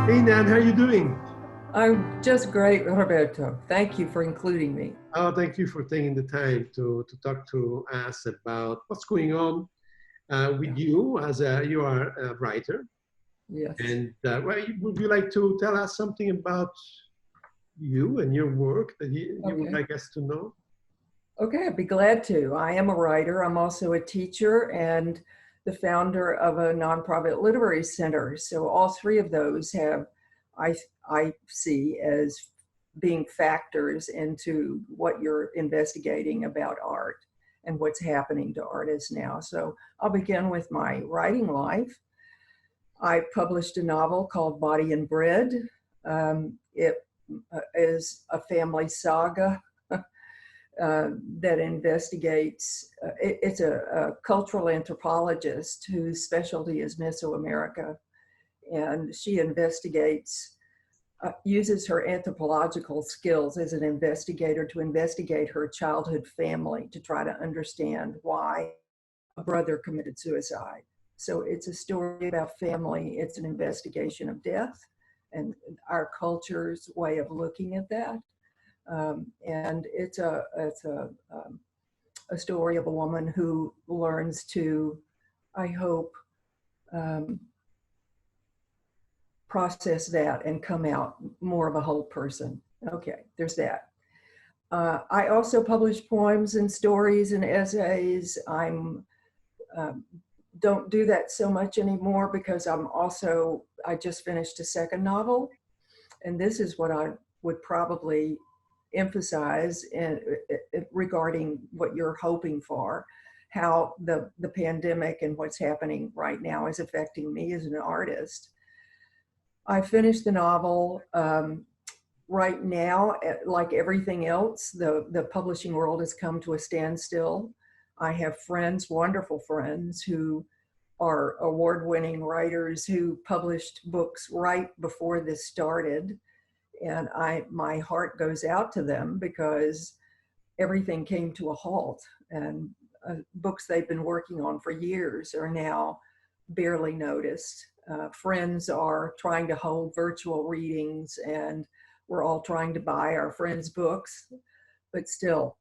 Hey Nan, how are you doing? I'm just great, Roberto. Thank you for including me. Oh, thank you for taking the time to talk to us about what's going on with Yeah. you as you are a writer. Yes. And would you like to tell us something about you and your work that you would Okay. like us to know? Okay, I'd be glad to. I am a writer. I'm also a teacher and the founder of a nonprofit literary center. So all three of those have, I, I see as being factors into what you're investigating about art and what's happening to artists now. So I'll begin with my writing life. I published a novel called Body and Bread. It is a family saga that investigates, it's a cultural anthropologist whose specialty is Mesoamerica. And she investigates, uses her anthropological skills as an investigator to investigate her childhood family to try to understand why a brother committed suicide. So it's a story about family. It's an investigation of death and our culture's way of looking at that. And it's a story of a woman who learns to, I hope, um, process that and come out more of a whole person. Okay, there's that. I also publish poems and stories and essays. I'm um, don't do that so much anymore because I just finished a second novel, and this is what I would probably emphasize regarding what you're hoping for, how the pandemic and what's happening right now is affecting me as an artist. I finished the novel. Right now, like everything else, the publishing world has come to a standstill. I have friends, wonderful friends, who are award-winning writers who published books right before this started. And my heart goes out to them because everything came to a halt, and books they've been working on for years are now barely noticed. Friends are trying to hold virtual readings, and we're all trying to buy our friends' books, but still,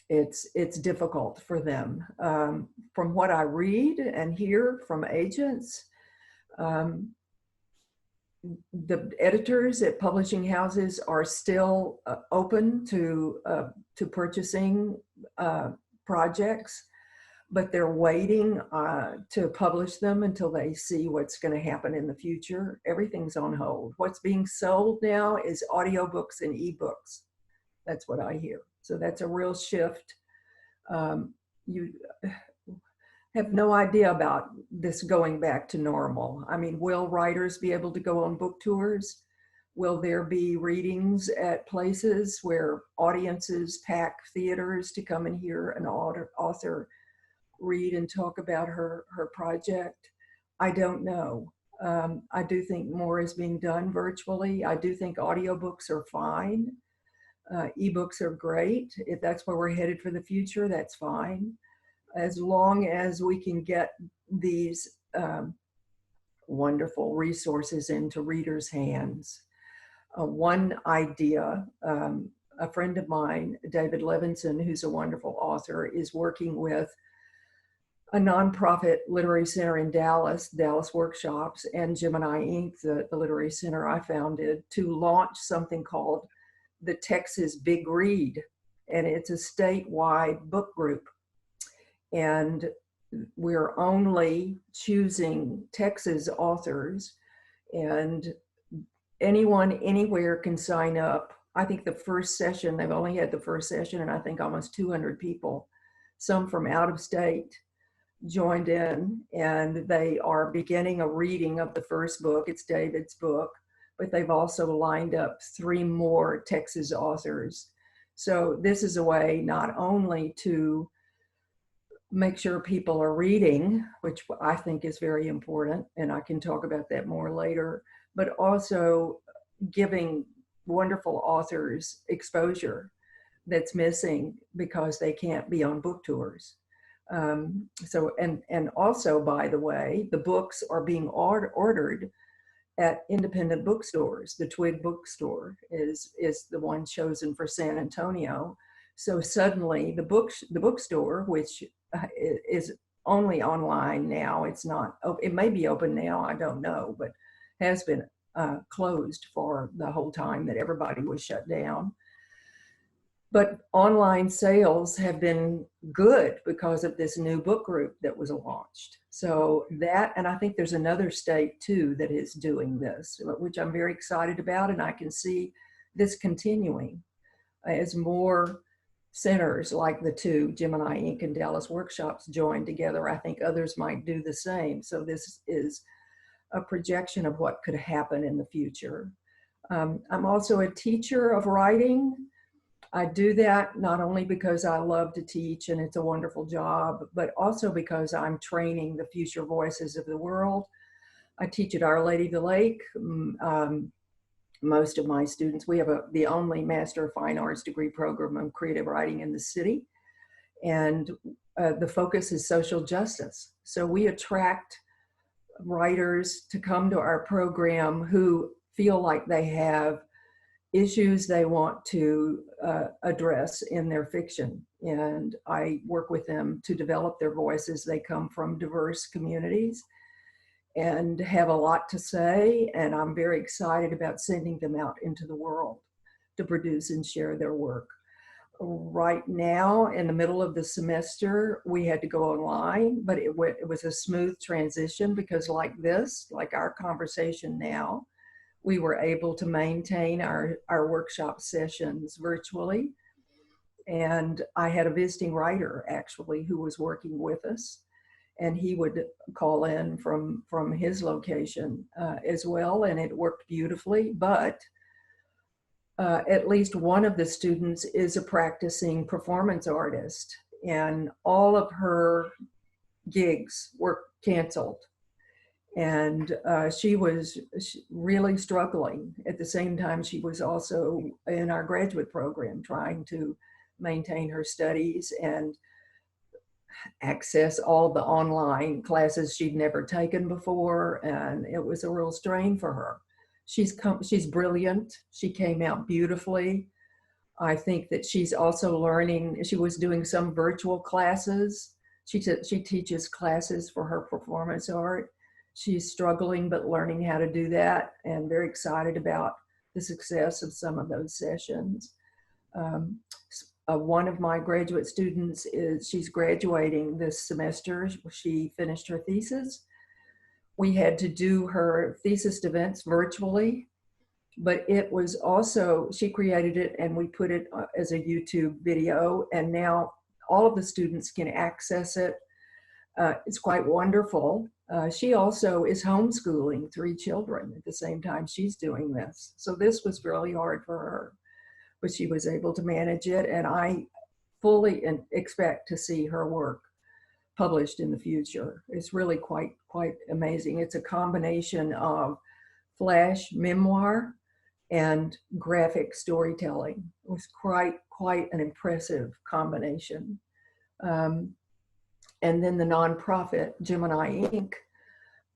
it's difficult for them. From what I read and hear from agents, um, the editors at publishing houses are still open to purchasing projects, but they're waiting to publish them until they see what's going to happen in the future. Everything's on hold. What's being sold now is audiobooks and ebooks. That's what I hear. So that's a real shift. You have no idea about this going back to normal. I mean, will writers be able to go on book tours? Will there be readings at places where audiences pack theaters to come and hear an author read and talk about her project? I don't know. I do think more is being done virtually. I do think audiobooks are fine. Ebooks are great. If that's where we're headed for the future, that's fine. As long as we can get these wonderful resources into readers' hands. One idea, a friend of mine, David Levinson, who's a wonderful author, is working with a nonprofit literary center in Dallas Workshops, and Gemini Ink, the literary center I founded, to launch something called the Texas Big Read. And it's a statewide book group. And we're only choosing Texas authors, and anyone anywhere can sign up. I think the first session, they've only had the first session, and I think almost 200 people, some from out of state, joined in, and they are beginning a reading of the first book. It's David's book, but they've also lined up 3 more Texas authors. So this is a way not only to make sure people are reading, which I think is very important, and I can talk about that more later, but also giving wonderful authors exposure that's missing because they can't be on book tours. And also, by the way, the books are being ordered at independent bookstores. The Twig bookstore is the one chosen for San Antonio. So suddenly the bookstore, which is only online now, it's not, it may be open now, I don't know, but has been closed for the whole time that everybody was shut down. But online sales have been good because of this new book group that was launched. So that, and I think there's another state too that is doing this, which I'm very excited about, and I can see this continuing as more centers like the two, Gemini Ink and Dallas Workshops, join together. I think others might do the same. So this is a projection of what could happen in the future. I'm also a teacher of writing. I do that not only because I love to teach and it's a wonderful job, but also because I'm training the future voices of the world. I teach at Our Lady of the Lake. Most of my students, we have the only Master of Fine Arts degree program of creative writing in the city. And the focus is social justice. So we attract writers to come to our program who feel like they have issues they want to address in their fiction. And I work with them to develop their voices. They come from diverse communities and have a lot to say. And I'm very excited about sending them out into the world to produce and share their work. Right now, in the middle of the semester, we had to go online, but it was a smooth transition because like this, like our conversation now, we were able to maintain our workshop sessions virtually. And I had a visiting writer actually who was working with us, and he would call in from his location as well, and it worked beautifully. But at least one of the students is a practicing performance artist, and all of her gigs were canceled. And she was really struggling. At the same time, she was also in our graduate program trying to maintain her studies and access all the online classes she'd never taken before. And it was a real strain for her. She's brilliant. She came out beautifully. I think that she's also learning. She was doing some virtual classes. She teaches classes for her performance art. She's struggling, but learning how to do that, and very excited about the success of some of those sessions. One of my graduate students she's graduating this semester. She finished her thesis. We had to do her thesis defense virtually, but it was also, she created it and we put it as a YouTube video, and now all of the students can access it. It's quite wonderful. She also is homeschooling 3 children at the same time she's doing this. So this was really hard for her, but she was able to manage it, and I fully expect to see her work published in the future. It's really quite amazing. It's a combination of flash memoir and graphic storytelling. It was quite an impressive combination. And then the nonprofit, Gemini Ink,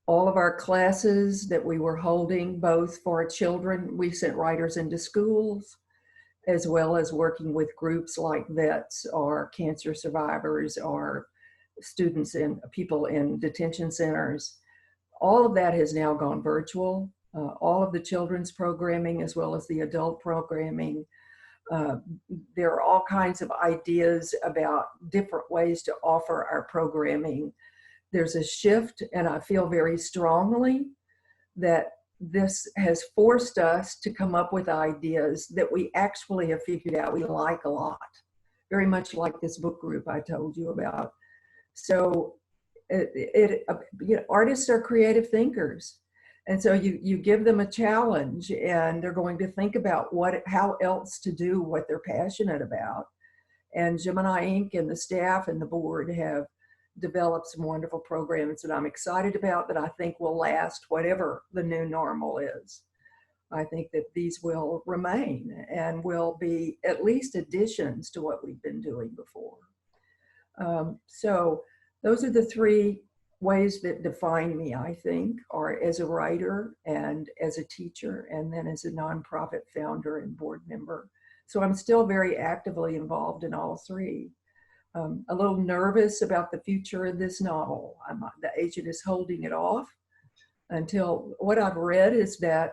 all of our classes that we were holding, both for children, we sent writers into schools, as well as working with groups like vets or cancer survivors or students and people in detention centers. All of that has now gone virtual. All of the children's programming, as well as the adult programming. There are all kinds of ideas about different ways to offer our programming. There's a shift, and I feel very strongly that this has forced us to come up with ideas that we actually have figured out we like a lot, very much like this book group I told you about. So artists are creative thinkers. And so you give them a challenge, and they're going to think about how else to do what they're passionate about. And Gemini Ink and the staff and the board have developed some wonderful programs that I'm excited about, that I think will last whatever the new normal is. I think that these will remain and will be at least additions to what we've been doing before. So those are the 3 ways that define me, I think, are as a writer and as a teacher, and then as a nonprofit founder and board member. So I'm still very actively involved in all three. A little nervous about the future of this novel. The agent is holding it off until, what I've read is that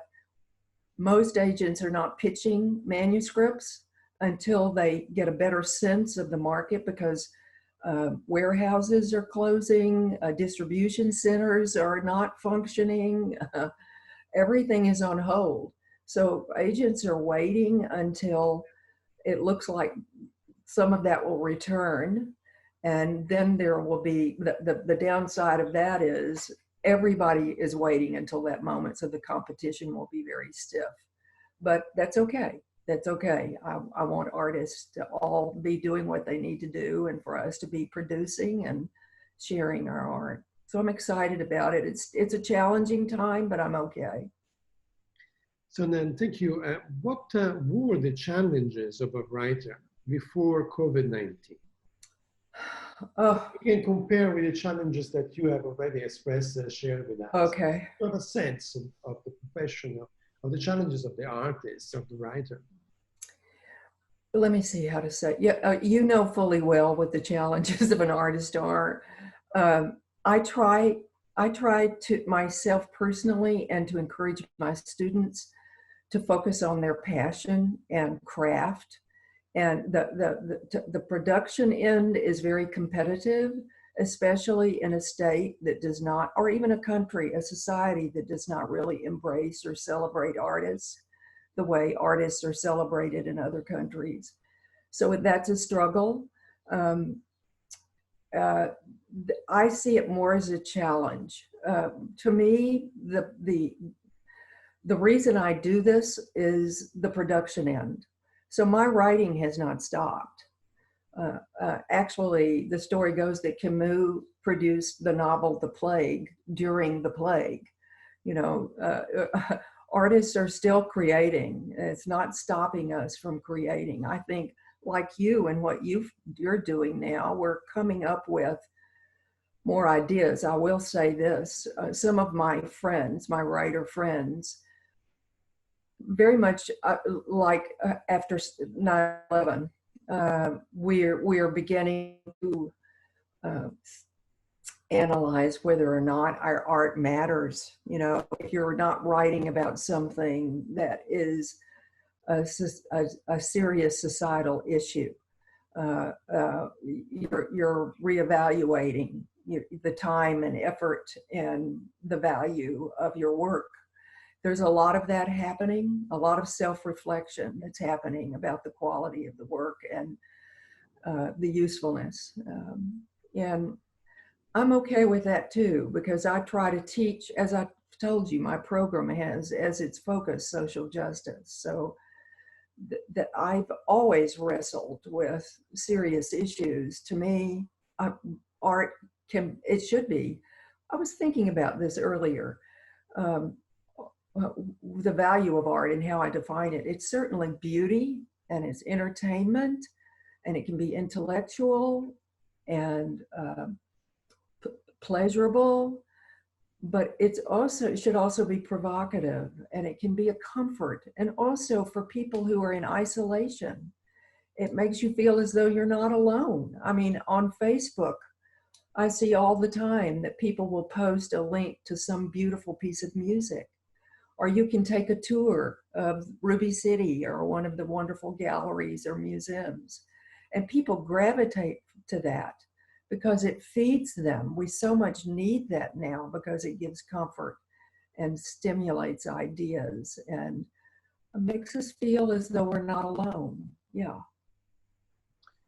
most agents are not pitching manuscripts until they get a better sense of the market, because warehouses are closing, distribution centers are not functioning, everything is on hold. So agents are waiting until it looks like some of that will return. And then there will be, the downside of that is everybody is waiting until that moment. So the competition will be very stiff, but that's okay. That's okay. I want artists to all be doing what they need to do, and for us to be producing and sharing our art. So I'm excited about it. It's a challenging time, but I'm okay. So then, thank you. What were the challenges of a writer before COVID-19? Oh, You can compare with the challenges that you have already expressed, shared with us. okay. You have a sense of the profession, of the challenges of the artist, of the writer. Let me see how to say. Yeah, you know fully well what the challenges of an artist are. I try to myself personally, and to encourage my students to focus on their passion and craft. And the production end is very competitive, especially in a state that does not, or even a country, a society that does not really embrace or celebrate artists the way artists are celebrated in other countries. So that's a struggle. I see it more as a challenge. To me, the reason I do this is the production end. So my writing has not stopped. Actually, the story goes that Camus produced the novel The Plague during the plague. You know, artists are still creating. It's not stopping us from creating. I think, like you and what you're doing now, we're coming up with more ideas. I will say this, some of my friends, my writer friends, very much like after 9/11, we're beginning to analyze whether or not our art matters. You know, if you're not writing about something that is a serious societal issue, you're reevaluating the time and effort and the value of your work. There's a lot of that happening, a lot of self-reflection that's happening about the quality of the work and the usefulness. And I'm okay with that too, because I try to teach, as I told you, my program has as its focus social justice. So that I've always wrestled with serious issues. To me, art it should be. I was thinking about this earlier. The value of art and how I define it. It's certainly beauty, and it's entertainment, and it can be intellectual and pleasurable, but it should also be provocative, and it can be a comfort. And also for people who are in isolation, it makes you feel as though you're not alone. I mean, on Facebook, I see all the time that people will post a link to some beautiful piece of music. Or you can take a tour of Ruby City or one of the wonderful galleries or museums. And people gravitate to that because it feeds them. We so much need that now because it gives comfort and stimulates ideas and makes us feel as though we're not alone. Yeah.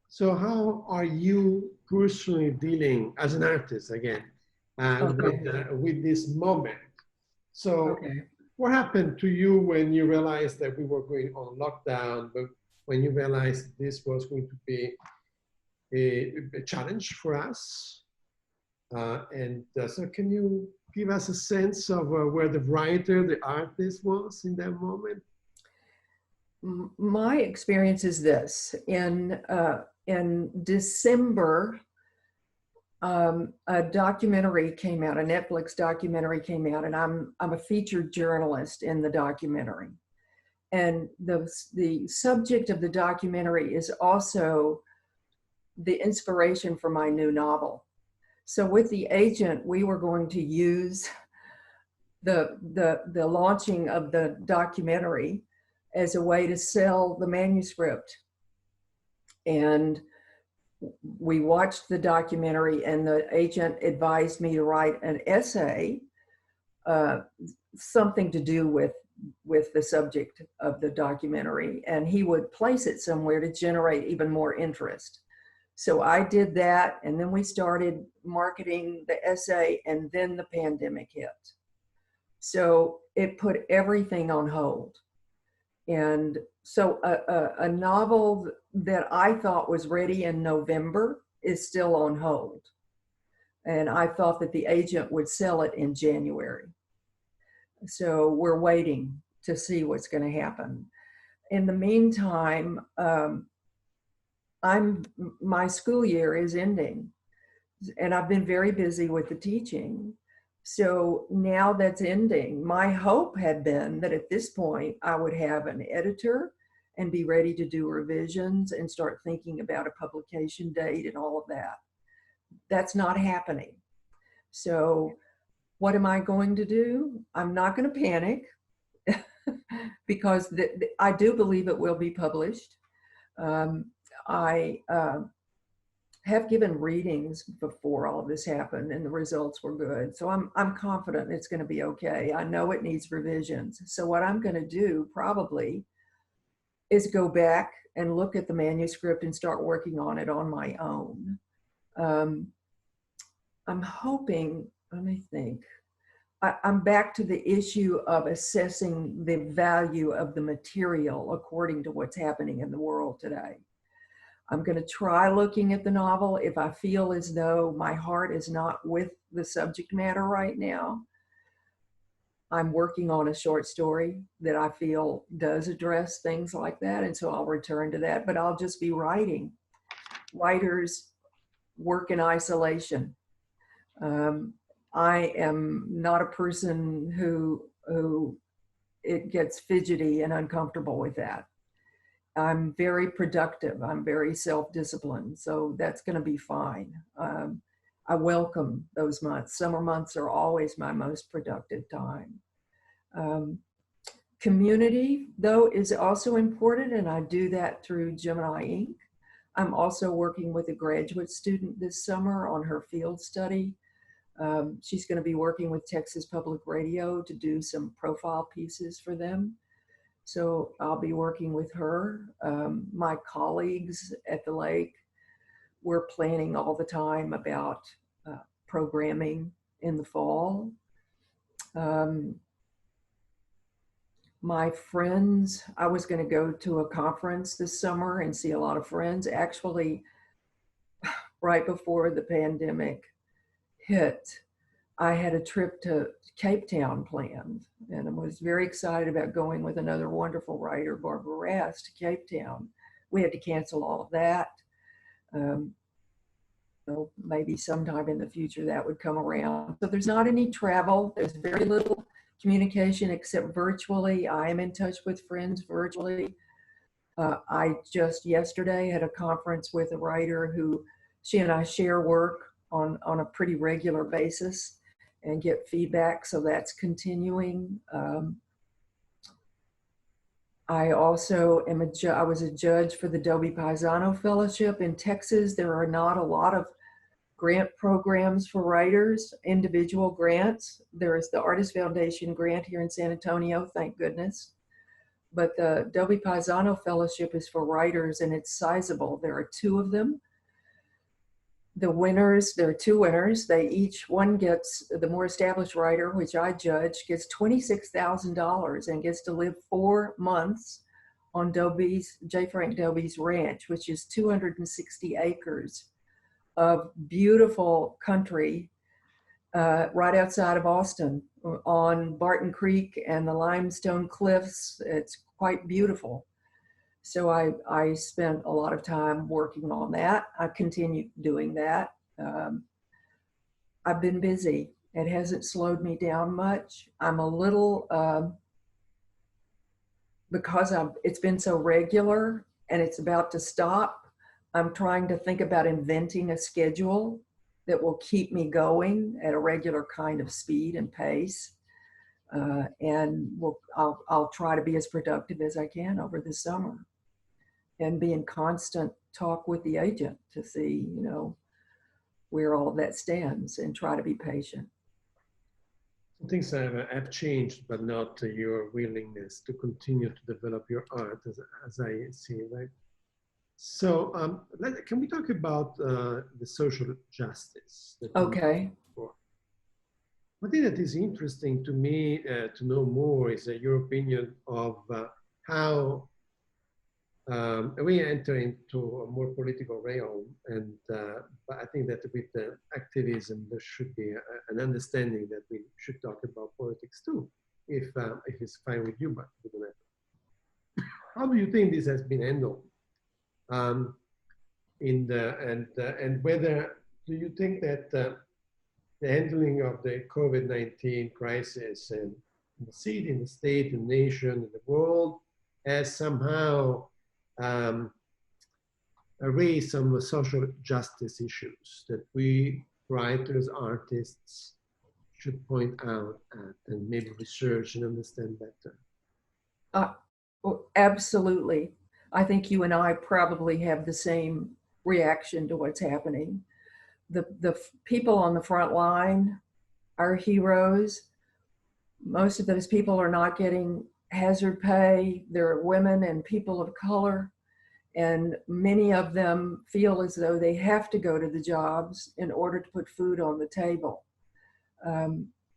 So how are you personally dealing as an artist again with this moment? So what happened to you when you realized that we were going on lockdown, but when you realized this was going to be a challenge for us? So can you give us a sense of where the writer, the artist was in that moment? My experience is this. In December A documentary came out, a Netflix documentary came out, and I'm a featured journalist in the documentary. And the subject of the documentary is also the inspiration for my new novel. So with the agent, we were going to use the launching of the documentary as a way to sell the manuscript. And we watched the documentary, and the agent advised me to write an essay, something to do with the subject of the documentary, and he would place it somewhere to generate even more interest. So I did that, and then we started marketing the essay, and then the pandemic hit. So it put everything on hold. And so a novel that I thought was ready in November is still on hold. And I thought that the agent would sell it in January. So we're waiting to see what's going to happen. In the meantime, my school year is ending, and I've been very busy with the teaching. So now that's ending. My hope had been that at this point I would have an editor and be ready to do revisions and start thinking about a publication date and all of that. That's not happening. So what am I going to do? I'm not going to panic because I do believe it will be published. I have given readings before all of this happened, and the results were good. So I'm confident it's going to be okay. I know it needs revisions. So what I'm going to do probably is go back and look at the manuscript and start working on it on my own. I'm hoping, let me think. I'm back to the issue of assessing the value of the material according to what's happening in the world today. I'm going to try looking at the novel. If I feel as though my heart is not with the subject matter right now, I'm working on a short story that I feel does address things like that. And so I'll return to that, but I'll just be writing. Writers work in isolation. I am not a person who it gets fidgety and uncomfortable with that. I'm very productive. I'm very self-disciplined. So that's going to be fine. I welcome those months. Summer months are always my most productive time. Community, though, is also important, and I do that through Gemini Ink. I'm also working with a graduate student this summer on her field study. She's going to be working with Texas Public Radio to do some profile pieces for them. So I'll be working with her. My colleagues at the lake, we're planning all the time about programming in the fall. My friends, I was going to go to a conference this summer and see a lot of friends. Actually, right before the pandemic hit, I had a trip to Cape Town planned, and I was very excited about going with another wonderful writer, Barbara Rass, to Cape Town. We had to cancel all of that. So maybe sometime in the future that would come around. So there's not any travel. There's very little communication except virtually. I am in touch with friends virtually. I just yesterday had a conference with a writer who she and I share work on a pretty regular basis and get feedback, so that's continuing. I also am I was a judge for the Dobie Paisano Fellowship in Texas. There are not a lot of grant programs for writers, individual grants. There is the Artist Foundation grant here in San Antonio, thank goodness. But the Dobie Paisano Fellowship is for writers, and it's sizable. There are 2 of them. The winners, there are 2 winners. They each, one gets, the more established writer, which I judge, gets $26,000 and gets to live 4 months on J. Frank Dobie's ranch, which is 260 acres of beautiful country right outside of Austin on Barton Creek and the limestone cliffs. It's quite beautiful. So I spent a lot of time working on that. I continue doing that. I've been busy. It hasn't slowed me down much. I'm a little, because it's been so regular and it's about to stop, I'm trying to think about inventing a schedule that will keep me going at a regular kind of speed and pace. And I'll try to be as productive as I can over the summer and be in constant talk with the agent to see, where all of that stands and try to be patient. Things have changed, but not your willingness to continue to develop your art, as I see, right? So can we talk about the social justice? Okay. One thing that is interesting to me to know more is your opinion of how we enter into a more political realm, and but I think that with the activism there should be an understanding that we should talk about politics too, if it's fine with you, but we don't have. How do you think this has been handled? And whether do you think that the handling of the COVID-19 crisis and the city, and the state, and nation, and the world has somehow raised some social justice issues that we writers, artists should point out at and maybe research and understand better? Well, absolutely. I think you and I probably have the same reaction to what's happening. The people on the front line, our heroes, most of those people are not getting hazard pay. They're women and people of color, and many of them feel as though they have to go to the jobs in order to put food on the table.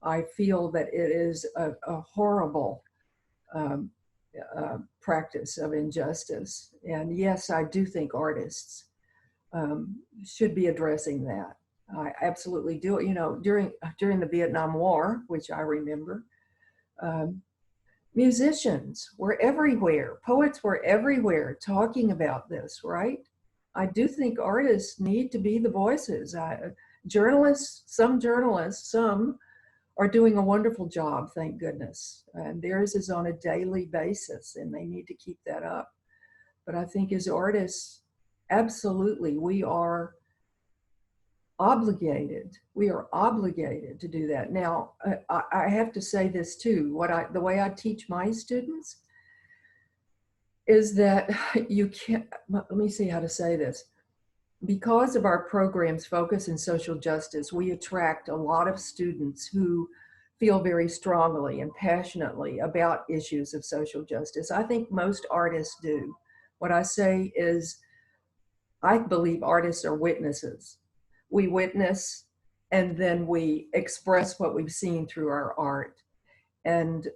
I feel that it is a horrible practice of injustice. And yes, I do think artists should be addressing that. I absolutely do. During the Vietnam War, which I remember, musicians were everywhere, poets were everywhere talking about this, right? I do think artists need to be the voices. Some journalists, some are doing a wonderful job, thank goodness. And theirs is on a daily basis, and they need to keep that up. But I think as artists, absolutely, we are obligated to do that. Now, I have to say this too, the way I teach my students is that you can't, let me see how to say this. Because of our program's focus in social justice, we attract a lot of students who feel very strongly and passionately about issues of social justice. I think most artists do. What I say is, I believe artists are witnesses. We witness and then we express what we've seen through our art. And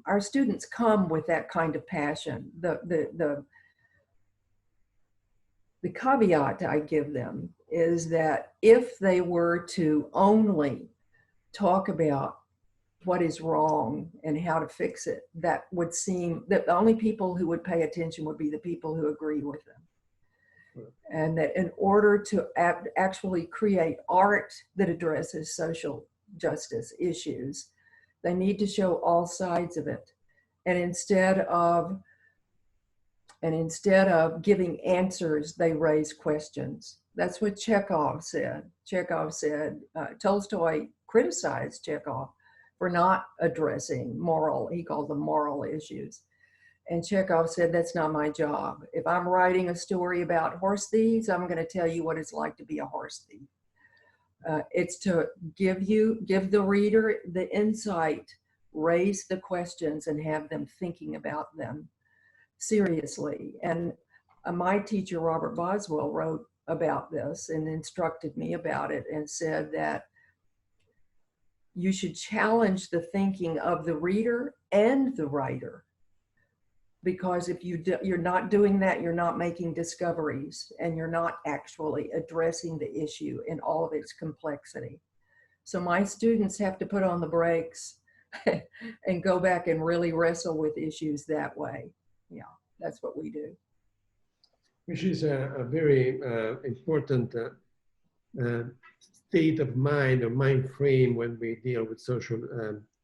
our students come with that kind of passion. The caveat I give them is that if they were to only talk about what is wrong and how to fix it, that would seem that the only people who would pay attention would be the people who agree with them. And that in order to actually create art that addresses social justice issues, they need to show all sides of it. And instead of giving answers, they raise questions. That's what Chekhov said. Tolstoy criticized Chekhov for not addressing he called them moral issues. And Chekhov said, that's not my job. If I'm writing a story about horse thieves, I'm going to tell you what it's like to be a horse thief. It's to give the reader the insight, raise the questions, and have them thinking about them seriously. And my teacher, Robert Boswell, wrote about this and instructed me about it and said that you should challenge the thinking of the reader and the writer. Because if you're not doing that, you're not making discoveries and you're not actually addressing the issue in all of its complexity. So my students have to put on the brakes and go back and really wrestle with issues that way. Yeah, that's what we do. Which is a very important state of mind or mind frame when we deal with social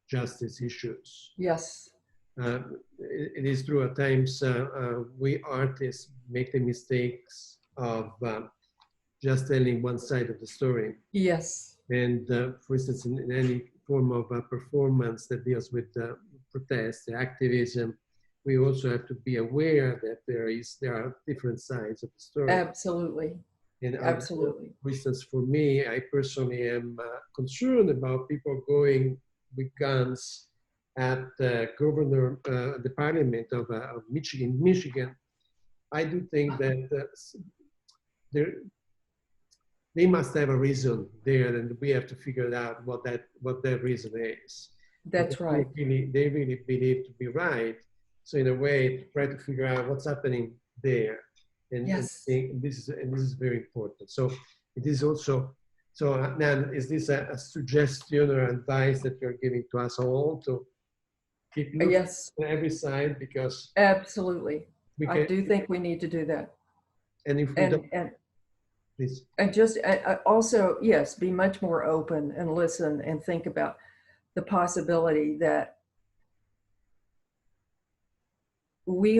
justice issues. Yes. It is true at times we artists make the mistakes of just telling one side of the story. Yes. And for instance, in any form of performance that deals with protest, activism, we also have to be aware that there are different sides of the story. Absolutely. And Absolutely. for instance, for me, I personally am concerned about people going with guns at the governor, the parliament of Michigan. I do think that they must have a reason there, and we have to figure out what that reason is. That's right. They really believe to be right. So in a way, to try to figure out what's happening there, and, Yes. and this is very important. So it is also. So Nan, is this a suggestion or advice that you're giving to us all to keep looking yes. on every side, because absolutely, I do think we need to do that. And if we don't, please. And just also, yes, be much more open and listen and think about the possibility that we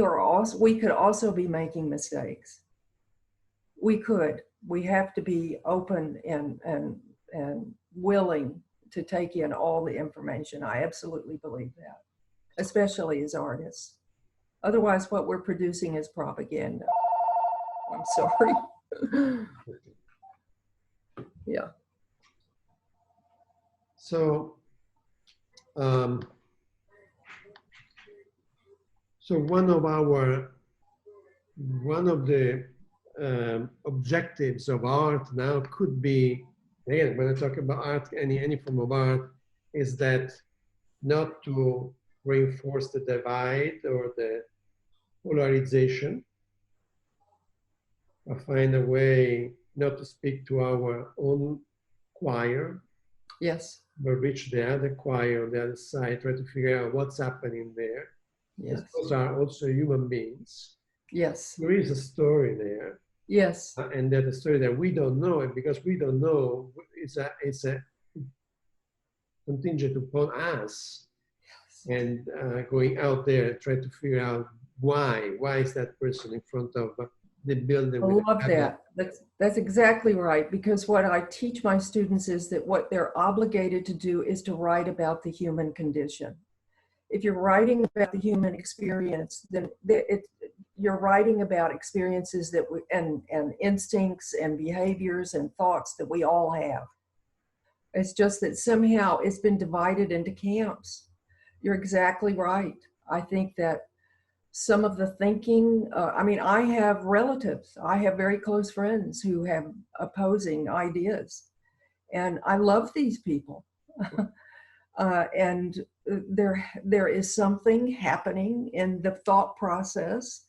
could also be making mistakes. We could. We have to be open and willing to take in all the information. I absolutely believe that, especially as artists. Otherwise, what we're producing is propaganda. I'm sorry. Yeah. So, so one of the objectives of art now could be, again, when I talk about art, any form of art, is that not to reinforce the divide or the polarization, or find a way not to speak to our own choir, yes, but reach the other choir on the other side, try to figure out what's happening there. yes, those are also human beings. yes, there is a story there. Yes. And that the story that we don't know, and because we don't know, it's a contingent upon us. Yes. And going out there, try to figure out why is that person in front of the building. I love that. That's exactly right. Because what I teach my students is that what they're obligated to do is to write about the human condition. If you're writing about the human experience, then you're writing about experiences that and instincts and behaviors and thoughts that we all have. It's just that somehow it's been divided into camps. You're exactly right. I think that some of the thinking, I mean, I have relatives, I have very close friends who have opposing ideas, and I love these people. And there is something happening in the thought process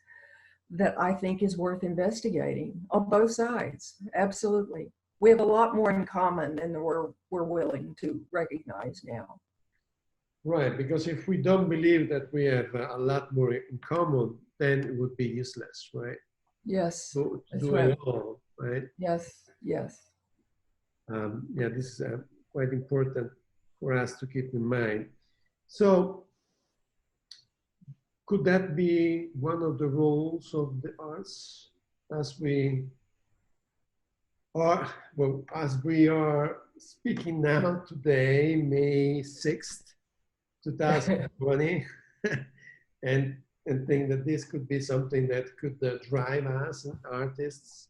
that I think is worth investigating on both sides. Absolutely. We have a lot more in common than we're willing to recognize now. Right, because if we don't believe that we have a lot more in common, then it would be useless, right? Yes. To do right. it all, right? Yes, yes. Yeah, this is quite important for us to keep in mind. So, could that be one of the roles of the arts as we are, well, as we are speaking now today, May 6th, 2020, and think that this could be something that could drive us artists?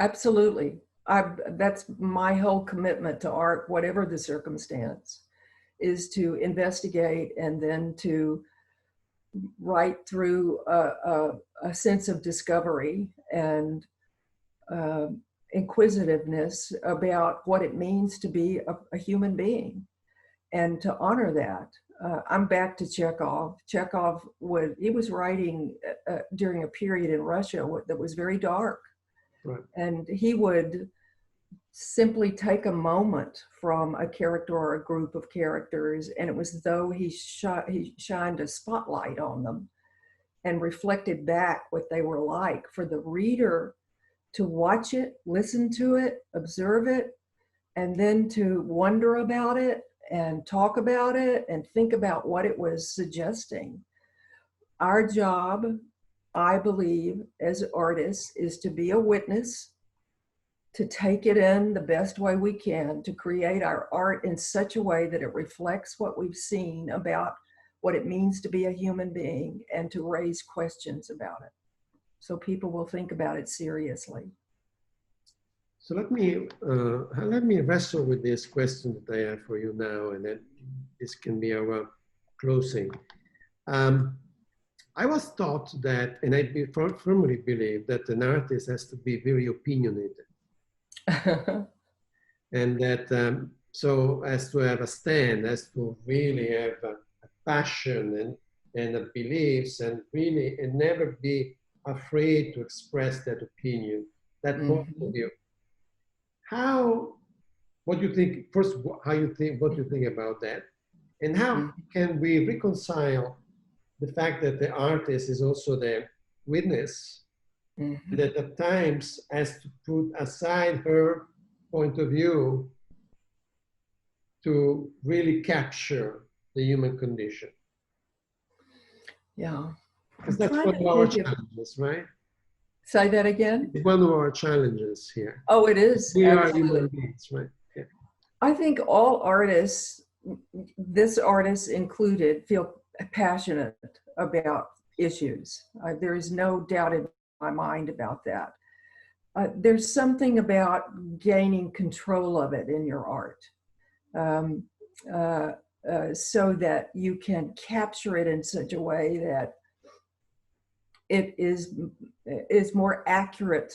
Absolutely. That's my whole commitment to art, whatever the circumstance, is to investigate and then to write through a sense of discovery and inquisitiveness about what it means to be a human being, and to honor that. I'm back to Chekhov. Chekhov he was writing during a period in Russia that was very dark. Right. And he would simply take a moment from a character or a group of characters, and it was as though he shined a spotlight on them and reflected back what they were like for the reader to watch it, listen to it, observe it, and then to wonder about it and talk about it and think about what it was suggesting. Our job, I believe, as artists, is to be a witness, to take it in the best way we can, to create our art in such a way that it reflects what we've seen about what it means to be a human being, and to raise questions about it, so people will think about it seriously. So let me wrestle with this question that I have for you now, and then this can be our closing. I was taught that, and I firmly believe that an artist has to be very opinionated. And that so as to have a stand, as to really have a passion and a beliefs, and really and never be afraid to express that opinion, that point of view. What do you think, first, what do you think about that? And how can we reconcile the fact that the artist is also the witness, that at times has to put aside her point of view to really capture the human condition? Yeah. Because that's one of our challenges, right? Say that again? It's one of our challenges here. Oh, it is. We absolutely. are human beings, right? Yeah. I think all artists, this artist included, feel passionate about issues. There is no doubt in my mind about that. There's something about gaining control of it in your art, so that you can capture it in such a way that it is more accurate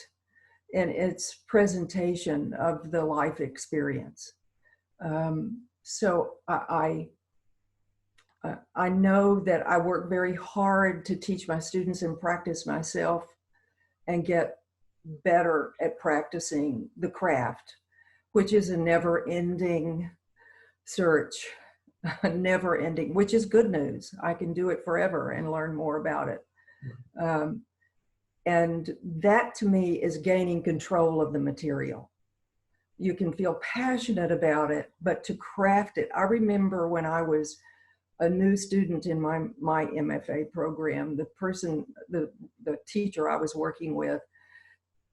in its presentation of the life experience. So I know that I work very hard to teach my students and practice myself and get better at practicing the craft, which is a never-ending search, never-ending, which is good news. I can do it forever and learn more about it. And that to me is gaining control of the material. You can feel passionate about it, but to craft it. I remember when I was a new student in my MFA program, the teacher I was working with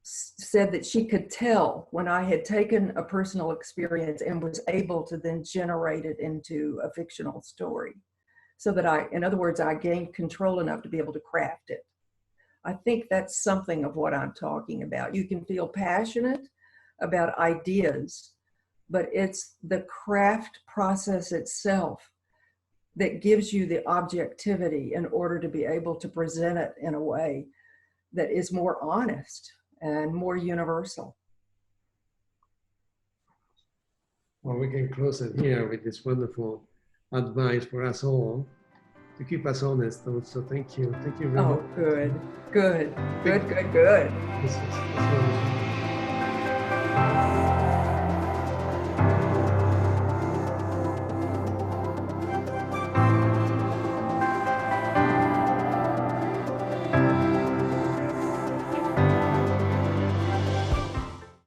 said that she could tell when I had taken a personal experience and was able to then generate it into a fictional story. So that in other words, I gained control enough to be able to craft it. I think that's something of what I'm talking about. You can feel passionate about ideas, but it's the craft process itself that gives you the objectivity in order to be able to present it in a way that is more honest and more universal. Well, we can close it here with this wonderful advice for us all to keep us honest. So thank you very much. Oh, good. This is wonderful.